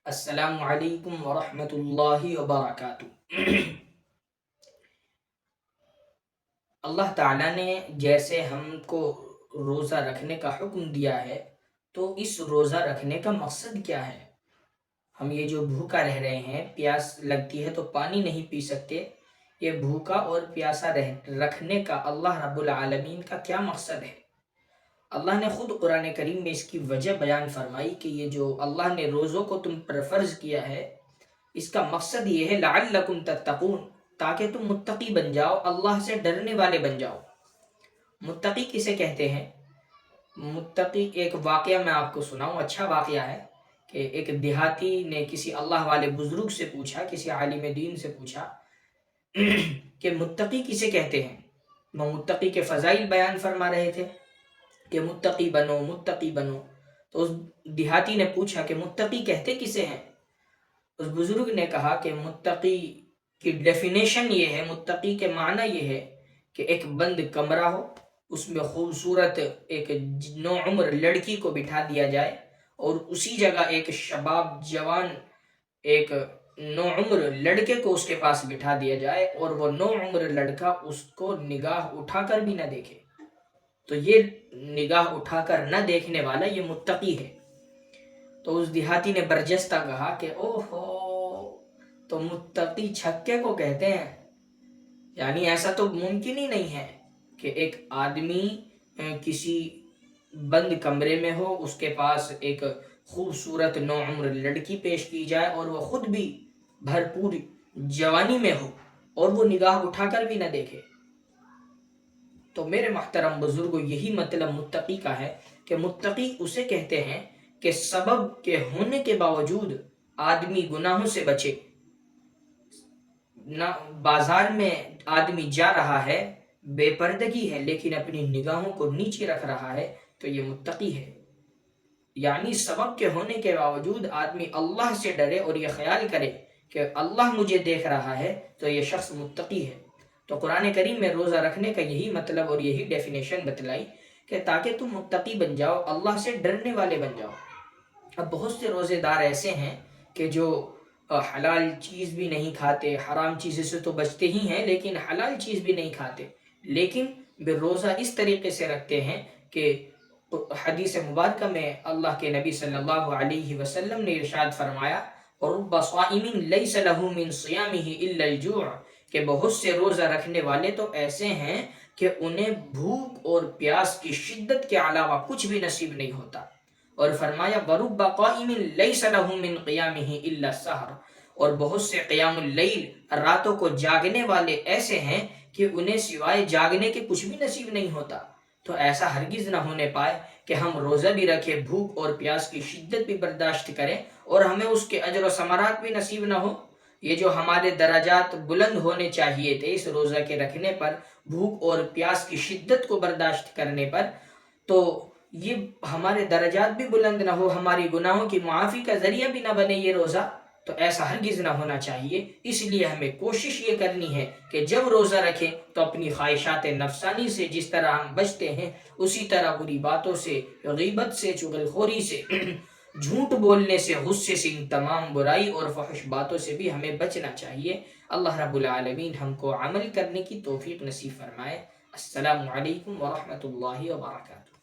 السلام علیکم ورحمۃ اللہ وبرکاتہ۔ اللہ تعالیٰ نے جیسے ہم کو روزہ رکھنے کا حکم دیا ہے، تو اس روزہ رکھنے کا مقصد کیا ہے؟ ہم یہ جو بھوکا رہ رہے ہیں، پیاس لگتی ہے تو پانی نہیں پی سکتے، یہ بھوکا اور پیاسا رکھنے کا اللہ رب العالمین کا کیا مقصد ہے؟ اللہ نے خود قرآن کریم میں اس کی وجہ بیان فرمائی کہ یہ جو اللہ نے روزوں کو تم پر فرض کیا ہے، اس کا مقصد یہ ہے لعلکم تتقون، تاکہ تم متقی بن جاؤ، اللہ سے ڈرنے والے بن جاؤ۔ متقی کسے کہتے ہیں؟ متقی، ایک واقعہ میں آپ کو سناؤں، اچھا واقعہ ہے کہ ایک دیہاتی نے کسی اللہ والے بزرگ سے پوچھا، کسی عالم دین سے پوچھا کہ متقی کسے کہتے ہیں؟ وہ متقی کے فضائل بیان فرما رہے تھے کہ متقی بنو، متقی بنو۔ تو اس دیہاتی نے پوچھا کہ متقی کہتے کسے ہیں؟ اس بزرگ نے کہا کہ متقی کی ڈیفینیشن یہ ہے، متقی کے معنی یہ ہے کہ ایک بند کمرہ ہو، اس میں خوبصورت ایک نوعمر لڑکی کو بٹھا دیا جائے، اور اسی جگہ ایک شباب جوان ایک نوعمر لڑکے کو اس کے پاس بٹھا دیا جائے، اور وہ نوعمر لڑکا اس کو نگاہ اٹھا کر بھی نہ دیکھے۔ تو یہ نگاہ اٹھا کر نہ دیکھنے والا یہ متقی ہے۔ تو اس دیہاتی نے برجستہ کہا کہ اوہو، تو متقی چھکے کو کہتے ہیں؟ یعنی ایسا تو ممکن ہی نہیں ہے کہ ایک آدمی کسی بند کمرے میں ہو، اس کے پاس ایک خوبصورت نوعمر لڑکی پیش کی جائے، اور وہ خود بھی بھرپور جوانی میں ہو، اور وہ نگاہ اٹھا کر بھی نہ دیکھے۔ تو میرے محترم بزرگوں، یہی مطلب متقی کا ہے کہ متقی اسے کہتے ہیں کہ سبب کے ہونے کے باوجود آدمی گناہوں سے بچے۔ نہ بازار میں آدمی جا رہا ہے، بے پردگی ہے، لیکن اپنی نگاہوں کو نیچے رکھ رہا ہے، تو یہ متقی ہے۔ یعنی سبب کے ہونے کے باوجود آدمی اللہ سے ڈرے اور یہ خیال کرے کہ اللہ مجھے دیکھ رہا ہے، تو یہ شخص متقی ہے۔ تو قرآن کریم میں روزہ رکھنے کا یہی مطلب اور یہی ڈیفینیشن بتلائی کہ تاکہ تم متقی بن جاؤ، اللہ سے ڈرنے والے بن جاؤ۔ اب بہت سے روزے دار ایسے ہیں کہ جو حلال چیز بھی نہیں کھاتے، حرام چیزوں سے تو بچتے ہی ہیں، لیکن حلال چیز بھی نہیں کھاتے، لیکن وہ روزہ اس طریقے سے رکھتے ہیں کہ حدیث مبارکہ میں اللہ کے نبی صلی اللہ علیہ وسلم نے ارشاد فرمایا، وَرُبَّ صَائِمٍ لَيْسَ لَهُ مِنْ صِيَامِهِ إِلَّا الْجُوعُ، کہ بہت سے روزہ رکھنے والے تو ایسے ہیں کہ انہیں بھوک اور پیاس کی شدت کے علاوہ کچھ بھی نصیب نہیں ہوتا۔ اور فرمایا وَرُبَّ قَائِمٍ لَيْسَ لَهُ مِنْ قِيَامِهِ إِلَّا السَّحْرُ، اور بہت سے قیام اللیل راتوں کو جاگنے والے ایسے ہیں کہ انہیں سوائے جاگنے کے کچھ بھی نصیب نہیں ہوتا۔ تو ایسا ہرگز نہ ہونے پائے کہ ہم روزہ بھی رکھیں، بھوک اور پیاس کی شدت بھی برداشت کریں، اور ہمیں اس کے اجر و ثمرات بھی نصیب نہ ہو۔ یہ جو ہمارے درجات بلند ہونے چاہیے تھے اس روزہ کے رکھنے پر، بھوک اور پیاس کی شدت کو برداشت کرنے پر، تو یہ ہمارے درجات بھی بلند نہ ہو، ہماری گناہوں کی معافی کا ذریعہ بھی نہ بنے یہ روزہ، تو ایسا ہرگز نہ ہونا چاہیے۔ اس لیے ہمیں کوشش یہ کرنی ہے کہ جب روزہ رکھیں تو اپنی خواہشات نفسانی سے جس طرح ہم بچتے ہیں، اسی طرح بری باتوں سے، غیبت سے، چغلخوری سے، جھوٹ بولنے سے، غصے سے، ان تمام برائی اور فحش باتوں سے بھی ہمیں بچنا چاہیے۔ اللہ رب العالمین ہم کو عمل کرنے کی توفیق نصیب فرمائے۔ السلام علیکم ورحمۃ اللہ وبرکاتہ۔